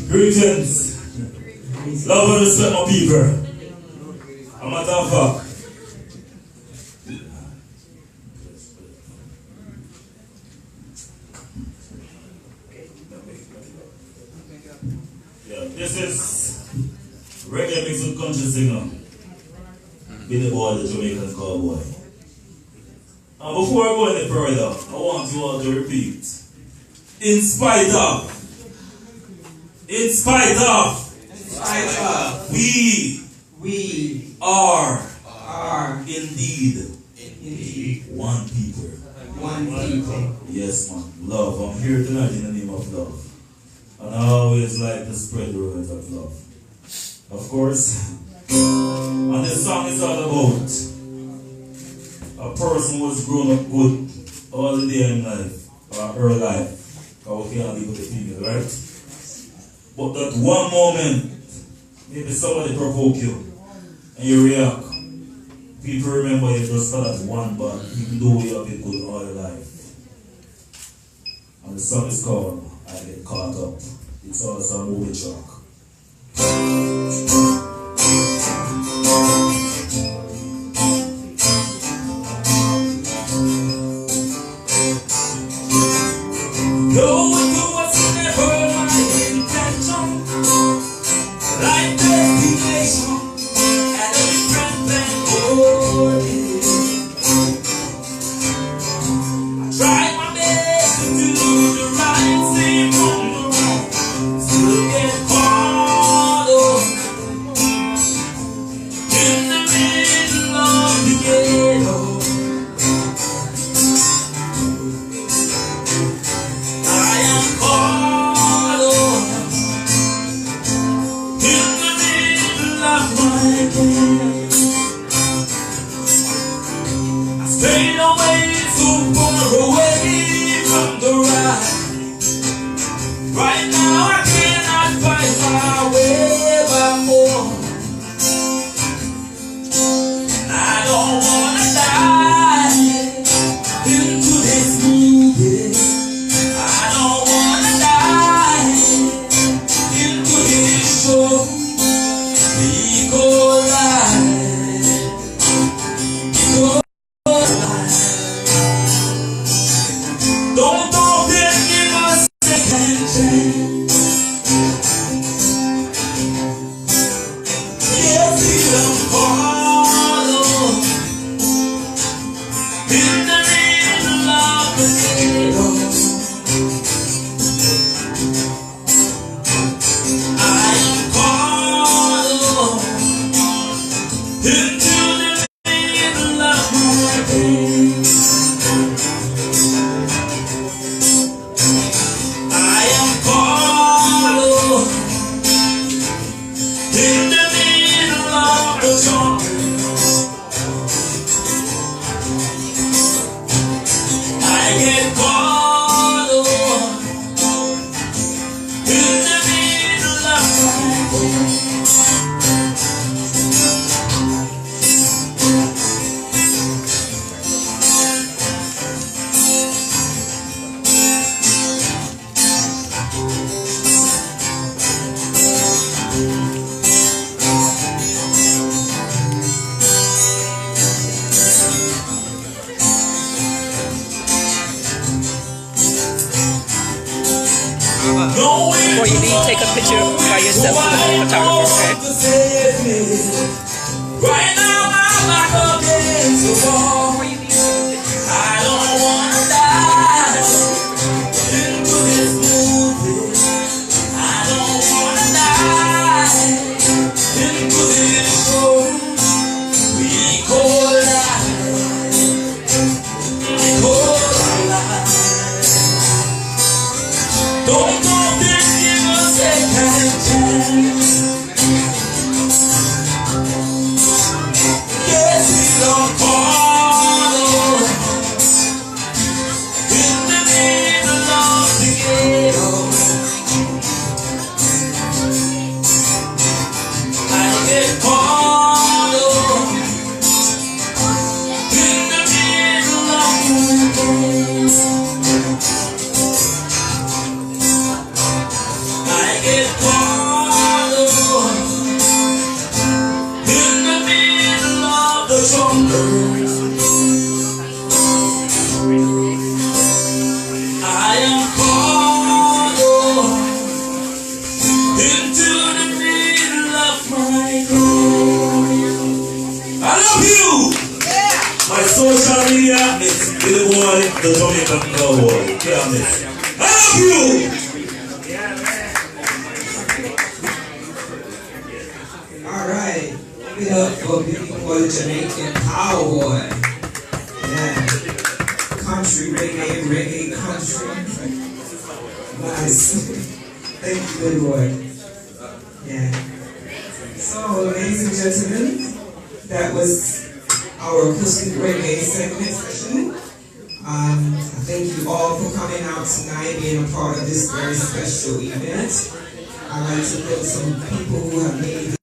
Greetings. Love and respect my people. I'm a tough fuck. Yeah, this is reggae mixed with country singer. Billyboy The Jamaican Cowboy. And before I go any further, I want you all to repeat. In spite of, we are indeed one people. Yes, man. Love. I'm here tonight in the name of love. And I always like to spread the words of love. Of course. And this song is all about a person who has grown up good all the day in life, or her life. Because we can't live with the female, right? But that one moment, maybe somebody provoke you and you react. People remember you just for that one bar, even though you have been good all your life. And the song is called I Get Caught Up. It's also a movie track. Staying away so far away from the ride. Right now I cannot find my way back home. And I don't wanna die into this movie. I don't wanna die into this show. Because don't open, give us a second chance. Yes, we don't follow in the middle of the ghetto. I am caught into the middle of my day. In the middle of the jungle, I get caught in the middle of my way. Or you need to take a picture by yourself with a photographer, okay? Right now I'm back against the wall. I don't wanna die into this movie. I don't wanna die into this show we call life. Can't miss. Billyboy The Jamaican Cowboy. Can't miss. I love you! Alright. Give it up for Billyboy The Jamaican Cowboy. Yeah. Country reggae country. Nice. Thank you, Billyboy. Yeah. So, ladies and gentlemen, that was our acoustic reggae segment session. Thank you all for coming out tonight, being a part of this very special event. I'd like to thank some people who have made